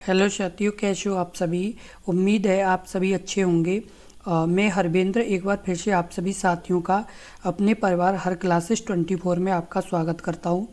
Hello साथियों, कैसे हो आप सभी। उम्मीद है आप सभी अच्छे होंगे। मैं हरविंद्र एक बार फिर से आप सभी साथियों का अपने परिवार हर क्लासेस 24 में आपका स्वागत करता हूं।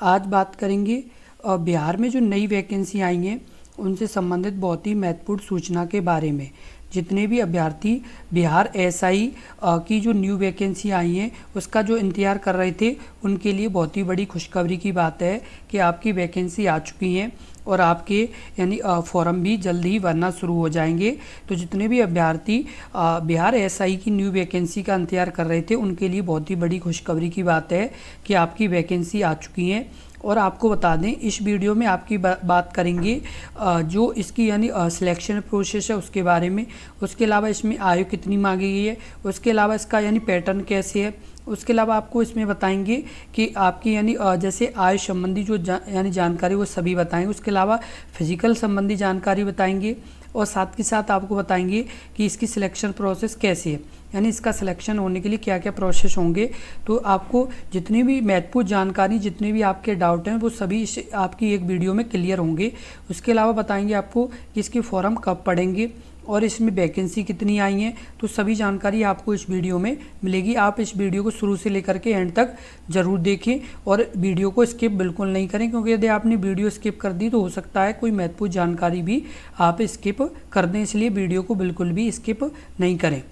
आज बात करेंगे बिहार में जो नई वैकेंसी आई हैं उनसे संबंधित बहुत ही महत्वपूर्ण सूचना के बारे में। जितने भी अभ्यर्थी बिहार एसआई की जो न्यू वैकेंसी आई हैं उसका जो इंतज़ार कर रहे थे उनके लिए बहुत ही बड़ी खुशखबरी की बात है कि आपकी वैकेंसी आ चुकी हैं और आपके यानी फॉर्म भी जल्द ही भरना शुरू हो जाएंगे। तो जितने भी अभ्यर्थी बिहार एसआई की न्यू वैकेंसी का इंतज़ार कर रहे थे उनके लिए बहुत ही बड़ी खुशखबरी की बात है कि आपकी वैकेंसी आ चुकी हैं। और आपको बता दें, इस वीडियो में आपकी बात करेंगे जो इसकी यानी सिलेक्शन प्रोसेस है उसके बारे में। उसके अलावा इसमें आयु कितनी मांगी गई है, उसके अलावा इसका यानी पैटर्न कैसे है, उसके अलावा आपको इसमें बताएंगे कि आपकी यानी जैसे आयु संबंधी जो यानी जानकारी वो सभी बताएंगे। उसके अलावा फिजिकल संबंधी जानकारी बताएंगे और साथ के साथ आपको बताएंगे कि इसकी सिलेक्शन प्रोसेस कैसी है, यानी इसका सिलेक्शन होने के लिए क्या क्या प्रोसेस होंगे। तो आपको जितनी भी महत्वपूर्ण जानकारी, जितने भी आपके डाउट हैं वो सभी आपकी एक वीडियो में क्लियर होंगे। उसके अलावा बताएंगे आपको कि इसके फॉर्म कब पड़ेंगे और इसमें वैकेंसी कितनी आई हैं। तो सभी जानकारी आपको इस वीडियो में मिलेगी। आप इस वीडियो को शुरू से लेकर के एंड तक ज़रूर देखें और वीडियो को स्किप बिल्कुल नहीं करें, क्योंकि यदि आपने वीडियो स्किप कर दी तो हो सकता है कोई महत्वपूर्ण जानकारी भी आप स्किप कर दें, इसलिए वीडियो को बिल्कुल भी स्किप नहीं करें।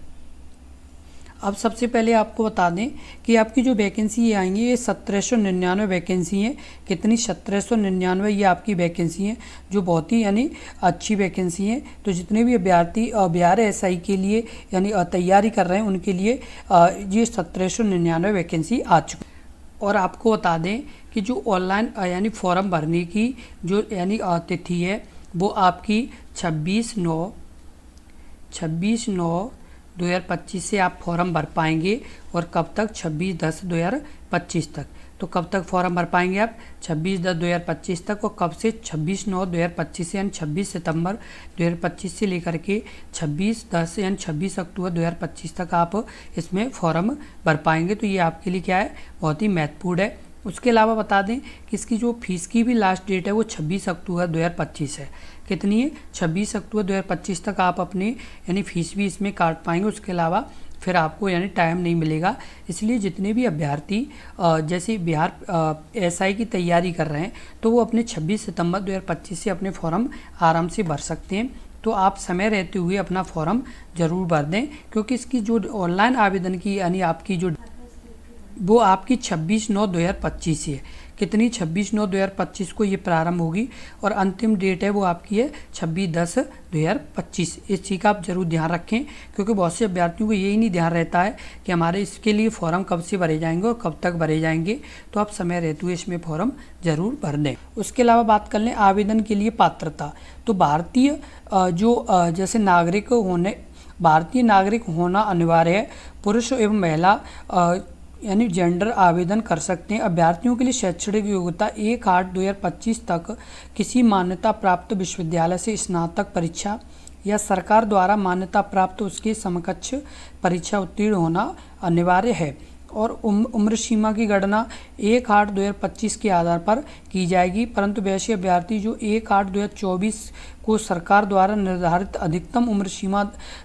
अब सबसे पहले आपको बता दें कि आपकी जो वैकेंसी ये आएंगी ये 1799 वैकेंसी हैं। कितनी? 1799 ये आपकी वैकेंसी हैं, जो बहुत ही यानी अच्छी वैकेंसी हैं। तो जितने भी अभ्यर्थी बिहार एसआई के लिए यानी तैयारी कर रहे हैं उनके लिए ये 1799 वैकेंसी आ चुकी। और आपको बता दें कि जो ऑनलाइन यानी फॉर्म भरने की जो यानी तिथि है वो आपकी 26/9/2025 से आप फॉर्म भर पाएंगे। और कब तक? 26/10/2025 तक। तो कब तक फॉर्म भर पाएंगे आप? 26/10/2025 तक। और कब से? 26/9/2025 से यानी 26 सितंबर 2025 से लेकर के 26/10 यानी 26 अक्टूबर 2025 तक आप इसमें फॉर्म भर पाएंगे। तो ये आपके लिए क्या है? बहुत ही महत्वपूर्ण है। उसके अलावा बता दें कि इसकी जो फीस की भी लास्ट डेट है वो 26 अक्टूबर 2025 है। कितनी है? 26 अक्टूबर 2025 तक आप अपनी यानी फीस भी इसमें काट पाएंगे। उसके अलावा फिर आपको यानी टाइम नहीं मिलेगा। इसलिए जितने भी अभ्यर्थी जैसे बिहार एसआई की तैयारी कर रहे हैं तो वो अपने 26 सितंबर 2025 से अपने फॉर्म आराम से भर सकते हैं। तो आप समय रहते हुए अपना फॉर्म ज़रूर भर दें, क्योंकि इसकी जो ऑनलाइन आवेदन की यानी आपकी जो वो आपकी 26/9/2025 है। कितनी? 26/9/2025 को ये प्रारंभ होगी और अंतिम डेट है वो आपकी है 26/10/2025। इस चीज़ का आप जरूर ध्यान रखें, क्योंकि बहुत से अभ्यर्थियों को यही नहीं ध्यान रहता है कि हमारे इसके लिए फॉर्म कब से भरे जाएंगे और कब तक भरे जाएंगे। तो आप समय रहते हुए इसमें फॉर्म जरूर भर दें। उसके अलावा बात कर लें आवेदन के लिए पात्रता। तो भारतीय जैसे भारतीय नागरिक होना अनिवार्य है। पुरुष एवं महिला यानी जेंडर आवेदन कर सकते हैं। अभ्यर्थियों के लिए शैक्षणिक योग्यता 1/8/2025 तक किसी मान्यता प्राप्त विश्वविद्यालय से स्नातक परीक्षा या सरकार द्वारा मान्यता प्राप्त उसके समकक्ष परीक्षा उत्तीर्ण होना अनिवार्य है। और उम्र सीमा की गणना 1/8/2025 के आधार पर की जाएगी, परंतु वैसे अभ्यर्थी जो 1/8/2024 को सरकार द्वारा निर्धारित अधिकतम उम्र सीमा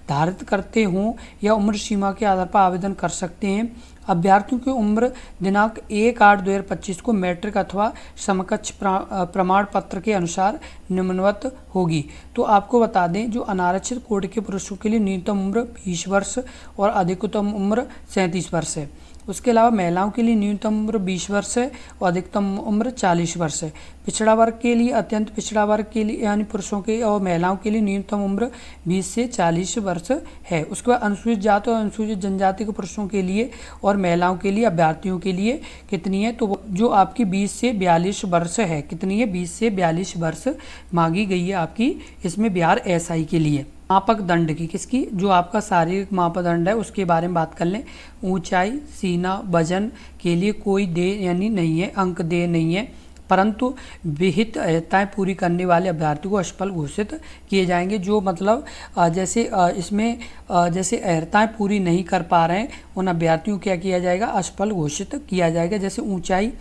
धारित करते हों या उम्र सीमा के आधार पर आवेदन कर सकते हैं। अभ्यर्थियों की उम्र दिनांक 1/8/2025 को मैट्रिक अथवा समकक्ष प्रमाण पत्र के अनुसार निम्नवत होगी। तो आपको बता दें, जो अनारक्षित कोटि के पुरुषों के लिए न्यूनतम उम्र 20 वर्ष और अधिकतम उम्र 37 वर्ष है। उसके अलावा महिलाओं के लिए न्यूनतम उम्र 20 वर्ष है और अधिकतम उम्र 40 वर्ष है। पिछड़ा वर्ग के लिए, अत्यंत पिछड़ा वर्ग के लिए यानी पुरुषों के और महिलाओं के लिए न्यूनतम उम्र 20 से 40 वर्ष है। उसके बाद अनुसूचित जाति और अनुसूचित जनजाति के पुरुषों के लिए और महिलाओं के लिए अभ्यर्थियों के लिए कितनी है? तो जो आपकी 20 से 42 वर्ष है। कितनी है? 20 से 42 वर्ष मांगी गई है आपकी इसमें बिहार एसआई के लिए। मापक दंड की, किसकी? जो आपका शारीरिक मापदंड है उसके बारे में बात कर लें। ऊंचाई, सीना, वजन के लिए कोई देय यानी नहीं है, अंक देय नहीं है, परंतु विहित अर्हताएँ पूरी करने वाले अभ्यर्थी को असफल घोषित किए जाएंगे। जो मतलब जैसे इसमें जैसे अर्हताएँ पूरी नहीं कर पा रहे हैं उन अभ्यर्थियों को क्या किया जाएगा? असफल घोषित किया जाएगा। जैसे ऊंचाई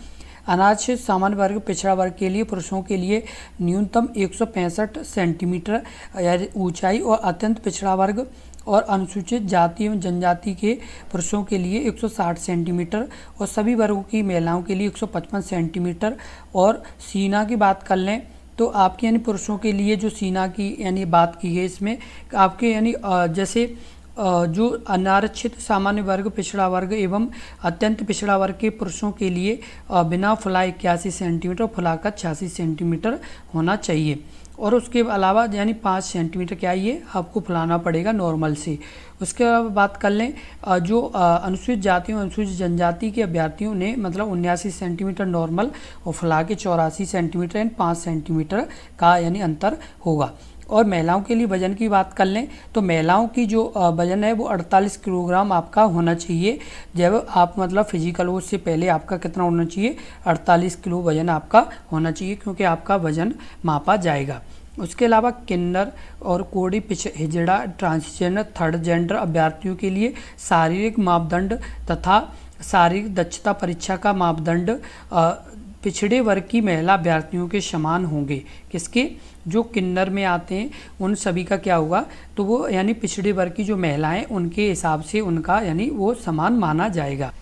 अनारक्षित सामान्य वर्ग पिछड़ा वर्ग के लिए पुरुषों के लिए न्यूनतम 165 सेंटीमीटर ऊंचाई और अत्यंत पिछड़ा वर्ग और अनुसूचित जाति एवं जनजाति के पुरुषों के लिए 160 सेंटीमीटर और सभी वर्गों की महिलाओं के लिए 155 सेंटीमीटर। और सीना की बात कर लें तो आपके यानी पुरुषों के लिए जो सीना की यानी बात की है इसमें आपके यानी जैसे जो अनारक्षित सामान्य वर्ग पिछड़ा वर्ग एवं अत्यंत पिछड़ा वर्ग के पुरुषों के लिए बिना फुला 81 सेंटीमीटर, फुलाकर 86 सेंटीमीटर होना चाहिए। और उसके अलावा यानी 5 सेंटीमीटर क्या ये आपको फुलाना पड़ेगा नॉर्मल से। उसके अलावा बात कर लें जो अनुसूचित जातियों अनुसूचित जनजाति के अभ्यर्थियों ने मतलब 79 सेंटीमीटर नॉर्मल और फुला के 84 सेंटीमीटर यानी 5 सेंटीमीटर का यानी अंतर होगा। और महिलाओं के लिए वजन की बात कर लें तो महिलाओं की जो वजन है वो 48 किलोग्राम आपका होना चाहिए। जब आप मतलब फिजिकल वो से पहले आपका कितना होना चाहिए 48 किलो वजन आपका होना चाहिए, क्योंकि आपका वजन मापा जाएगा। उसके अलावा किन्नर और कोड़ी हिजड़ा ट्रांसजेंडर थर्ड जेंडर अभ्यर्थियों के लिए शारीरिक मापदंड तथा शारीरिक दक्षता परीक्षा का मापदंड पिछड़े वर्ग की महिला अभ्यर्थियों के समान होंगे। किसके? जो किन्नर में आते हैं उन सभी का क्या होगा तो वो यानी पिछड़े वर्ग की जो महिलाएं उनके हिसाब से उनका यानी वो समान माना जाएगा।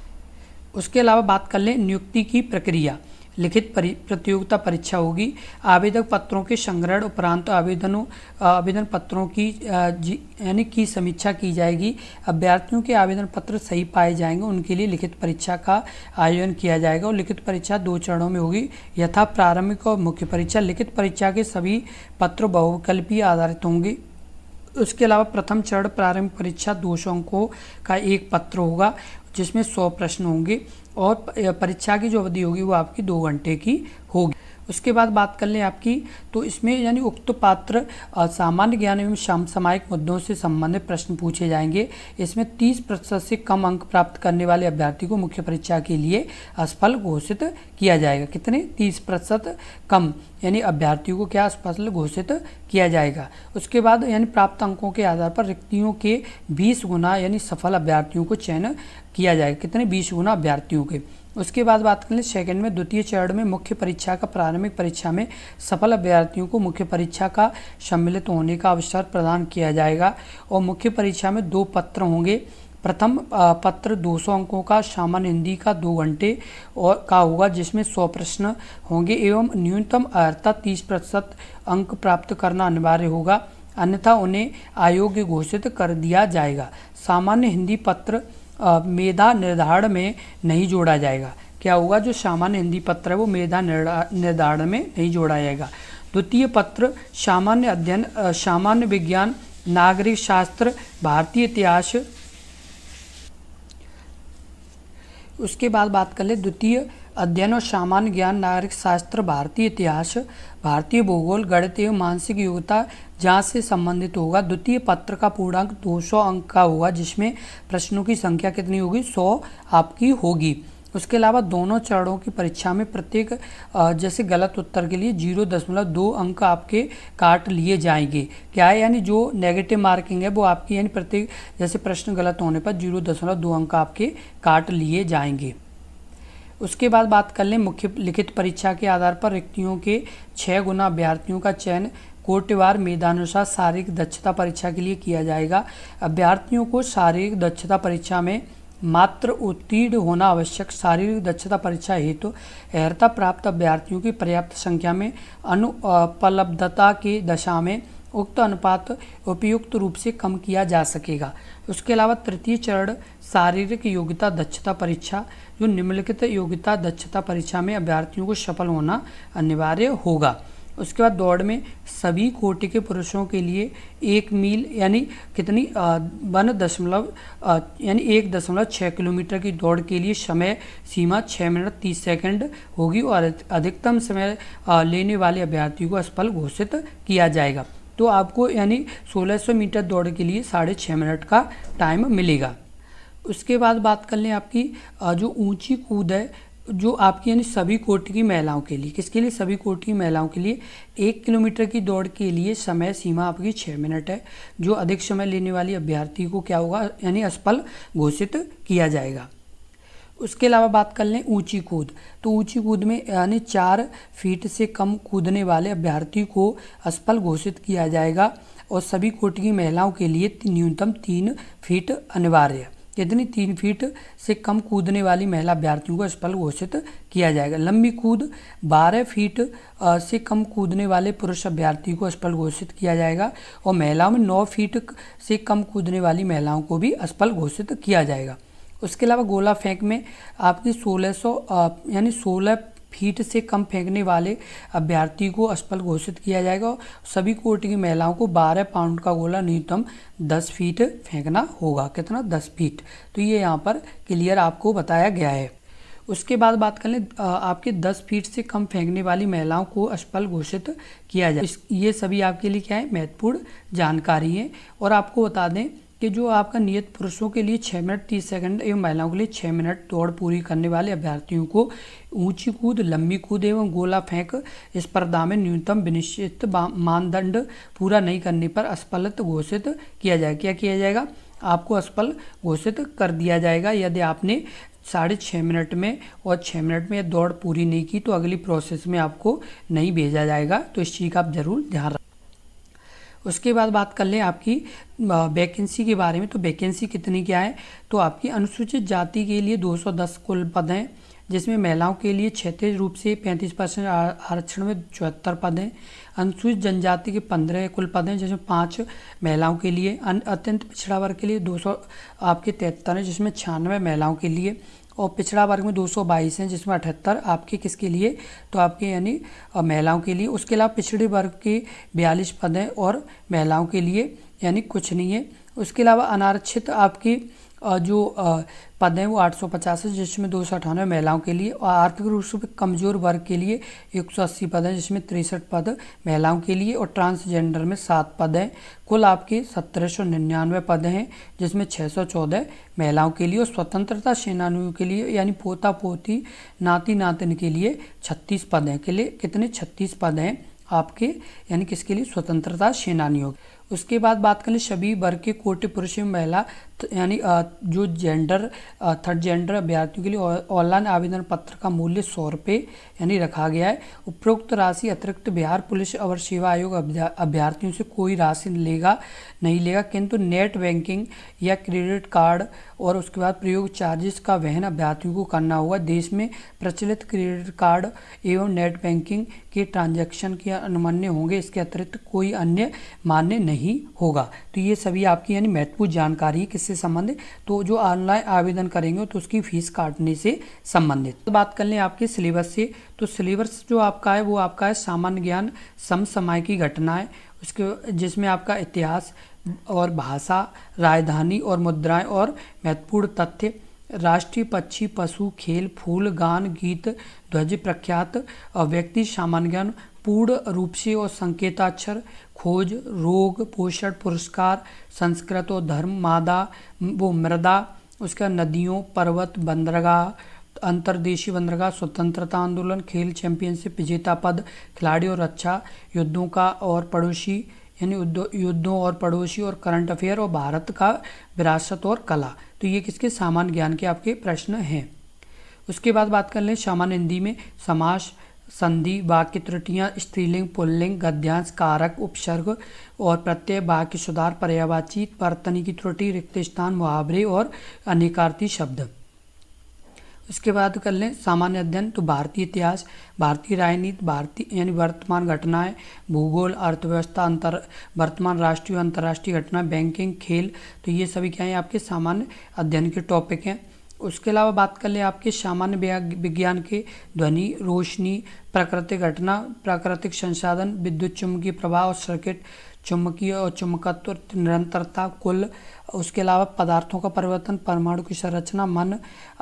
उसके अलावा बात कर लें नियुक्ति की प्रक्रिया। लिखित प्रतियोगिता परीक्षा होगी। आवेदक पत्रों के संग्रहण उपरांत आवेदन पत्रों की यानी की समीक्षा की जाएगी। अभ्यर्थियों के आवेदन पत्र सही पाए जाएंगे उनके लिए लिखित परीक्षा का आयोजन किया जाएगा। और लिखित परीक्षा 2 चरणों में होगी, यथा प्रारंभिक और मुख्य परीक्षा। लिखित परीक्षा के सभी पत्र बहुविकल्पीय आधारित होंगे। उसके अलावा प्रथम चरण प्रारंभिक परीक्षा 200 अंकों का एक पत्र होगा जिसमें 100 प्रश्न होंगे और परीक्षा की जो अवधि होगी वो आपकी 2 घंटे की होगी। उसके बाद बात कर लें आपकी तो इसमें यानी उक्त पात्र सामान्य ज्ञान एवं समसामयिक मुद्दों से संबंधित प्रश्न पूछे जाएंगे। इसमें 30% से कम अंक प्राप्त करने वाले अभ्यर्थी को मुख्य परीक्षा के लिए असफल घोषित किया जाएगा। कितने? 30% कम यानी अभ्यर्थियों को क्या असफल घोषित किया जाएगा। उसके बाद यानी प्राप्त अंकों के आधार पर रिक्तियों के 20 गुना यानी सफल अभ्यर्थियों को चयन किया जाएगा। कितने? 20 गुना अभ्यर्थियों के। उसके बाद बात कर लें सेकंड में द्वितीय चरण में मुख्य परीक्षा का प्रारंभिक परीक्षा में सफल अभ्यर्थियों को मुख्य परीक्षा का सम्मिलित होने का अवसर प्रदान किया जाएगा। और मुख्य परीक्षा में 2 पत्र होंगे। प्रथम पत्र 200 अंकों का सामान्य हिंदी का 2 घंटे और का होगा जिसमें 100 प्रश्न होंगे एवं न्यूनतम अर्हता 30% अंक प्राप्त करना अनिवार्य होगा, अन्यथा उन्हें अयोग्य घोषित कर दिया जाएगा। सामान्य हिंदी पत्र मेधा निर्धारण में नहीं जोड़ा जाएगा। क्या होगा? जो सामान्य हिंदी पत्र है वो मेधा निर्धारण में नहीं जोड़ा जाएगा। द्वितीय पत्र सामान्य अध्ययन सामान्य विज्ञान नागरिक शास्त्र भारतीय इतिहास। उसके बाद बात कर ले द्वितीय अध्ययन और सामान्य ज्ञान नागरिक शास्त्र भारतीय इतिहास भारतीय भूगोल गणित एवं मानसिक योग्यता जांच से संबंधित होगा। द्वितीय पत्र का पूर्णांक 200 अंक का होगा जिसमें प्रश्नों की संख्या कितनी होगी? 100 आपकी होगी। उसके अलावा दोनों चरणों की परीक्षा में प्रत्येक जैसे गलत उत्तर के लिए 0.2 अंक आपके काट लिए जाएंगे। क्या है? यानी जो नेगेटिव मार्किंग है वो आपकी यानी प्रत्येक जैसे प्रश्न गलत होने पर 0.2 अंक आपके काट लिए जाएंगे। उसके बाद बात कर लें मुख्य लिखित परीक्षा के आधार पर रिक्तियों के 6 गुना अभ्यर्थियों का चयन कोटिवार मेधानुसार शारीरिक दक्षता परीक्षा के लिए किया जाएगा। अभ्यर्थियों को शारीरिक दक्षता परीक्षा में मात्र उत्तीर्ण होना आवश्यक। शारीरिक दक्षता परीक्षा हेतु अर्हता प्राप्त अभ्यर्थियों की पर्याप्त संख्या में अनुपलब्धता की दशा में उक्त अनुपात उपयुक्त रूप से कम किया जा सकेगा। उसके अलावा तृतीय चरण शारीरिक योग्यता दक्षता परीक्षा जो निम्नलिखित योग्यता दक्षता परीक्षा में अभ्यर्थियों को सफल होना अनिवार्य होगा। उसके बाद दौड़ में सभी कोटि के पुरुषों के लिए 1 मील यानी कितनी 1.6 किलोमीटर की दौड़ के लिए समय सीमा 6 मिनट 30 सेकंड होगी और अधिकतम समय लेने वाले अभ्यर्थी को असफल घोषित किया जाएगा। तो आपको यानी 1600 मीटर दौड़ के लिए 6.5 मिनट का टाइम मिलेगा। उसके बाद बात कर लें आपकी जो ऊंची कूद है जो आपकी यानी सभी कोटि की महिलाओं के लिए। किसके लिए? सभी कोटि की महिलाओं के लिए 1 किलोमीटर की दौड़ के लिए समय सीमा आपकी 6 मिनट है। जो अधिक समय लेने वाली अभ्यर्थी को क्या होगा यानी असफल घोषित किया जाएगा। उसके अलावा बात कर लें ऊंची कूद। तो ऊंची कूद में यानी 4 फीट से कम कूदने वाले अभ्यर्थी को असफल घोषित किया जाएगा और सभी कोटि की महिलाओं के लिए न्यूनतम 3 फीट अनिवार्य है। कितनी 3 फीट से कम कूदने वाली महिला अभ्यर्थियों को असफल घोषित किया जाएगा। लंबी कूद 12 फीट से कम कूदने वाले पुरुष अभ्यर्थी को असफल घोषित किया जाएगा और महिलाओं में 9 फीट से कम कूदने वाली महिलाओं को भी असफल घोषित किया जाएगा। उसके अलावा गोला फेंक में आपकी 1600 यानी 16 फीट से कम फेंकने वाले अभ्यर्थी को असफल घोषित किया जाएगा। सभी कोटि की महिलाओं को 12 पाउंड का गोला न्यूनतम 10 फीट फेंकना होगा। कितना? 10 फीट। तो ये यहाँ पर क्लियर आपको बताया गया है। उसके बाद बात कर लें आपके 10 फीट से कम फेंकने वाली महिलाओं को असफल घोषित किया जाए। ये सभी आपके लिए क्या है? महत्वपूर्ण जानकारी है। और आपको बता दें कि जो आपका नियत पुरुषों के लिए 6 मिनट 30 सेकंड एवं महिलाओं के लिए 6 मिनट दौड़ पूरी करने वाले अभ्यर्थियों को ऊंची कूद, लंबी कूद एवं गोला फेंक स्पर्धा में न्यूनतम विनिश्चित मानदंड पूरा नहीं करने पर असफलित घोषित किया जाएगा। क्या किया जाएगा? आपको असफल घोषित कर दिया जाएगा यदि आपने 6.5 मिनट में और 6 मिनट में दौड़ पूरी नहीं की तो अगली प्रोसेस में आपको नहीं भेजा जाएगा। तो इस चीज़ का आप जरूर ध्यान रखें। उसके बाद बात कर लें आपकी वैकेंसी के बारे में। तो वैकेंसी कितनी क्या है? तो आपकी अनुसूचित जाति के लिए 210 कुल पद हैं, जिसमें महिलाओं के लिए क्षैतिज रूप से 35% आरक्षण में 74 पद हैं। अनुसूचित जनजाति के 15 कुल पद हैं, जिसमें 5 महिलाओं के लिए। अत्यंत पिछड़ा वर्ग के लिए 200 आपके 73 हैं, जिसमें 96 महिलाओं के लिए। और पिछड़ा वर्ग में 222 हैं, जिसमें 78 आपके किसके लिए? तो आपके यानी महिलाओं के लिए। उसके अलावा पिछड़े वर्ग के 42 पद हैं और महिलाओं के लिए यानी कुछ नहीं है। उसके अलावा अनारक्षित आपकी जो पद हैं वो 850 है, जिसमें 298 महिलाओं के लिए। और आर्थिक रूप से कमजोर वर्ग के लिए 180 पद हैं, जिसमें 63 पद महिलाओं के लिए। और ट्रांसजेंडर में 7 पद हैं। कुल आपके 1799 पद हैं, जिसमें 614 महिलाओं के लिए। और स्वतंत्रता सेनानियों के लिए यानी पोता पोती नाती नातिन के लिए 36 पद हैं। के लिए कितने? 36 पद हैं आपके यानी किसके लिए? स्वतंत्रता सेनानियों। उसके बाद बात करें सभी वर्ग के कोटि पुरुष एवं महिला यानी जो जेंडर थर्ड जेंडर अभ्यर्थियों के लिए ऑनलाइन आवेदन पत्र का मूल्य 100 रुपये यानी रखा गया है। उपरोक्त राशि अतिरिक्त बिहार पुलिस और सेवा आयोग अभ्यर्थियों से कोई राशि नहीं लेगा, किंतु नेट बैंकिंग या क्रेडिट कार्ड और उसके बाद प्रयोग चार्जेस का वहन अभ्यर्थियों को करना होगा। देश में प्रचलित क्रेडिट कार्ड एवं नेट बैंकिंग के ट्रांजैक्शन के अनुमान्य होंगे, इसके अतिरिक्त कोई अन्य मान्य नहीं होगा। तो ये सभी आपकी यानी महत्वपूर्ण जानकारी किससे संबंधित? तो जो ऑनलाइन आवेदन करेंगे तो उसकी फीस काटने से संबंधित। तो बात कर लें आपके सिलेबस से। तो सिलेबस जो आपका है वो आपका है सामान्य ज्ञान, समसामयिक घटनाएं, उसके जिसमें आपका इतिहास और भाषा, राजधानी और मुद्राएं और महत्वपूर्ण तथ्य, राष्ट्रीय पक्षी, पशु, खेल, फूल, गान, गीत, ध्वज, प्रख्यात व्यक्ति, सामान्य ज्ञान पूर्ण रूप से और संकेताक्षर, खोज, रोग, पोषण, पुरस्कार, संस्कृत और धर्म, मादा वो मृदा, उसका नदियों, पर्वत, बंदरगाह, अंतर्देशीय बंदरगाह, स्वतंत्रता आंदोलन, खेल चैंपियनशिप, विजेता पद, खिलाड़ी और रक्षा, युद्धों का और पड़ोसी यानी युद्धों और पड़ोसी, और करंट अफेयर, और भारत का विरासत और कला। तो ये किसके? सामान्य ज्ञान के आपके प्रश्न हैं। उसके बाद बात कर लें सामान्य हिंदी में। समास, संधि, वाक्य त्रुटियां, स्त्रीलिंग, पुल्लिंग, गद्यांश, कारक, उपसर्ग और प्रत्यय, वाक्य सुधार, पर्यायवाची, वर्तनी की त्रुटि, रिक्त स्थान, मुहावरे और अनेकार्थी शब्द। इसके बाद कर लें सामान्य अध्ययन। तो भारतीय इतिहास, भारतीय राजनीति, भारतीय यानी वर्तमान घटनाएं, भूगोल, अर्थव्यवस्था, वर्तमान राष्ट्रीय और अंतर्राष्ट्रीय घटना, बैंकिंग, खेल। तो ये सभी क्या है? आपके सामान्य अध्ययन के टॉपिक हैं। उसके अलावा बात कर लें आपके सामान्य विज्ञान के। ध्वनि, रोशनी, प्राकृतिक घटना, प्राकृतिक संसाधन, विद्युत चुम्बकीय प्रवाह और सर्किट, चुम्बकीय और चुम्बकत्व, निरंतरता, कुल। उसके अलावा पदार्थों का परिवर्तन, परमाणु की संरचना, मन।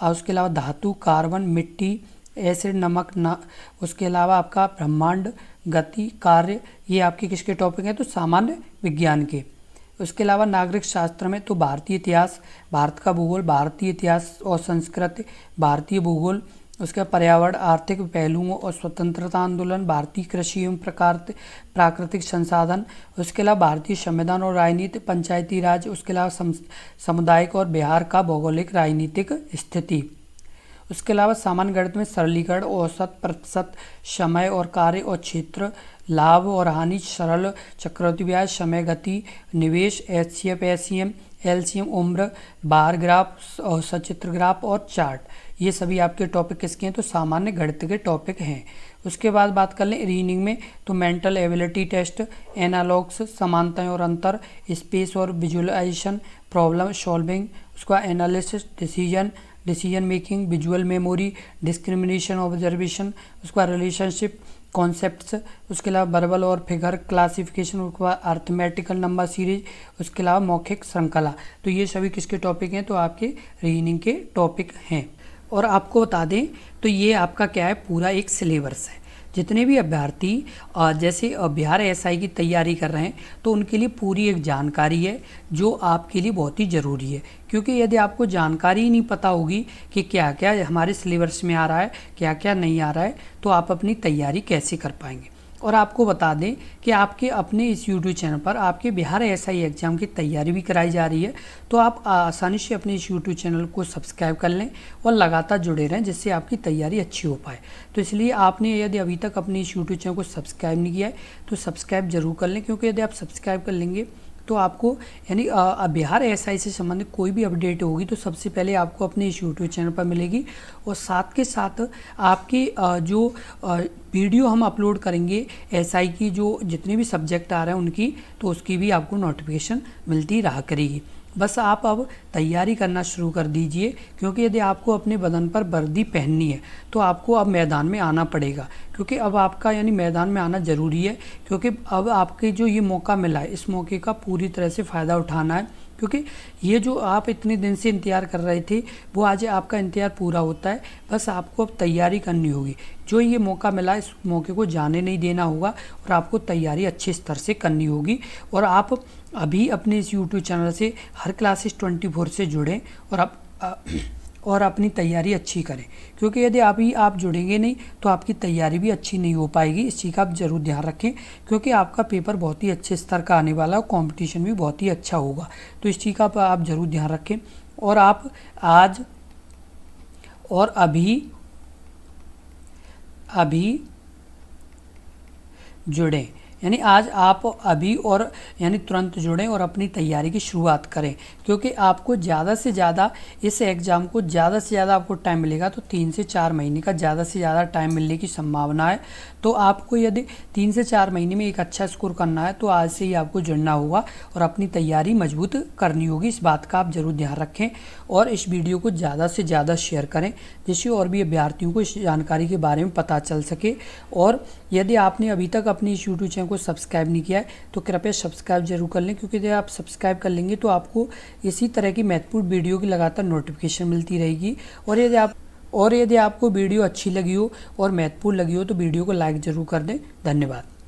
उसके अलावा धातु, कार्बन, मिट्टी, एसिड, नमक, उसके अलावा आपका ब्रह्मांड, गति, कार्य। ये आपके किसके टॉपिक हैं? तो सामान्य विज्ञान के। उसके अलावा नागरिक शास्त्र में तो भारतीय इतिहास, भारत का भूगोल, भारतीय इतिहास और संस्कृति, भारतीय भूगोल, उसके पर्यावरण, आर्थिक पहलुओं और स्वतंत्रता आंदोलन, भारतीय कृषि एवं प्राकृतिक संसाधन। उसके अलावा भारतीय संविधान और राजनीति, पंचायती राज। उसके अलावा सामुदायिक और बिहार का भौगोलिक राजनीतिक स्थिति। उसके अलावा सामान्य गणित में सरलीकरण, औसत, प्रतिशत, समय और कार्य और क्षेत्र, लाभ और हानि, सरल, चक्रवृद्धि ब्याज, समय, गति, निवेश, एचसीएफ, एससीएम, एलसीएम, उम्र, बार ग्राफ, सचित्र ग्राफ और चार्ट, ये सभी आपके टॉपिक किसके हैं? तो सामान्य गणित के टॉपिक हैं। उसके बाद बात कर लें रीजनिंग में, तो मेंटल एबिलिटी टेस्ट, एनालॉग्स, समानताएं और अंतर, स्पेस और विजुअलाइजेशन, प्रॉब्लम सॉल्विंग, उसका analysis, decision making, visual memory, discrimination, observation, उसका रिलेशनशिप, कॉन्सेप्ट्स, उसके अलावा वर्बल और फिगर क्लासिफिकेशन, उसके बाद अर्थमेटिकल नंबर सीरीज, उसके अलावा मौखिक श्रृंखला। तो ये सभी किसके टॉपिक हैं? तो आपके रीजनिंग के टॉपिक हैं। और आपको बता दें तो ये आपका क्या है, पूरा एक सिलेबस है। जितने भी अभ्यर्थी जैसे बिहार एसआई की तैयारी कर रहे हैं तो उनके लिए पूरी एक जानकारी है जो आपके लिए बहुत ही ज़रूरी है, क्योंकि यदि आपको जानकारी ही नहीं पता होगी कि क्या क्या हमारे सिलेबस में आ रहा है, क्या क्या नहीं आ रहा है, तो आप अपनी तैयारी कैसे कर पाएंगे। और आपको बता दें कि आपके अपने इस यूट्यूब चैनल पर आपके बिहार एसआई एग्ज़ाम की तैयारी भी कराई जा रही है, तो आप आसानी से अपने इस यूट्यूब चैनल को सब्सक्राइब कर लें और लगातार जुड़े रहें, जिससे आपकी तैयारी अच्छी हो पाए। तो इसलिए आपने यदि अभी तक अपने इस यूट्यूब चैनल को सब्सक्राइब नहीं किया है तो सब्सक्राइब जरूर कर लें, क्योंकि यदि आप सब्सक्राइब कर लेंगे तो आपको यानी बिहार एसआई से संबंधित कोई भी अपडेट होगी तो सबसे पहले आपको अपने इस यूट्यूब चैनल पर मिलेगी। और साथ के साथ आपके जो वीडियो हम अपलोड करेंगे एसआई की, जो जितने भी सब्जेक्ट आ रहे हैं उनकी, तो उसकी भी आपको नोटिफिकेशन मिलती रहा करेगी। बस आप अब तैयारी करना शुरू कर दीजिए, क्योंकि यदि आपको अपने बदन पर वर्दी पहननी है तो आपको अब मैदान में आना पड़ेगा, क्योंकि अब आपका यानी मैदान में आना ज़रूरी है, क्योंकि अब आपके जो ये मौका मिला है इस मौके का पूरी तरह से फ़ायदा उठाना है, क्योंकि ये जो आप इतने दिन से इंतज़ार कर रहे थे वो आज आपका इंतज़ार पूरा होता है। बस आपको अब तैयारी करनी होगी, जो ये मौका मिला इस मौके को जाने नहीं देना होगा और आपको तैयारी अच्छे स्तर से करनी होगी। और आप अभी अपने इस यूट्यूब चैनल से हर क्लासेस 24 से जुड़ें और अपनी तैयारी अच्छी करें, क्योंकि यदि अभी आप जुड़ेंगे नहीं तो आपकी तैयारी भी अच्छी नहीं हो पाएगी। इस चीज़ का आप ज़रूर ध्यान रखें, क्योंकि आपका पेपर बहुत ही अच्छे स्तर का आने वाला है और कॉम्पिटिशन भी बहुत ही अच्छा होगा। तो इस चीज़ का आप ज़रूर ध्यान रखें और आप आज और अभी जुड़ें, यानी आज आप अभी और यानी तुरंत जुड़ें और अपनी तैयारी की शुरुआत करें, क्योंकि आपको ज़्यादा से ज़्यादा इस एग्ज़ाम को ज़्यादा से ज़्यादा आपको टाइम मिलेगा, तो 3 से 4 महीने का ज़्यादा से ज़्यादा टाइम मिलने की संभावना है। तो आपको यदि 3 से 4 महीने में एक अच्छा स्कोर करना है तो आज से ही आपको जुड़ना होगा और अपनी तैयारी मजबूत करनी होगी। इस बात का आप ज़रूर ध्यान रखें और इस वीडियो को ज़्यादा से ज़्यादा शेयर करें, जिससे और भी अभ्यर्थियों को इस जानकारी के बारे में पता चल सके। और यदि आपने अभी तक अपनी इस यूट्यूब चैनल को सब्सक्राइब नहीं किया है तो कृपया सब्सक्राइब जरूर कर लें, क्योंकि यदि आप सब्सक्राइब कर लेंगे तो आपको इसी तरह की महत्वपूर्ण वीडियो की लगातार नोटिफिकेशन मिलती रहेगी। और यदि आपको वीडियो अच्छी लगी हो और महत्वपूर्ण लगी हो तो वीडियो को लाइक ज़रूर कर दें। धन्यवाद।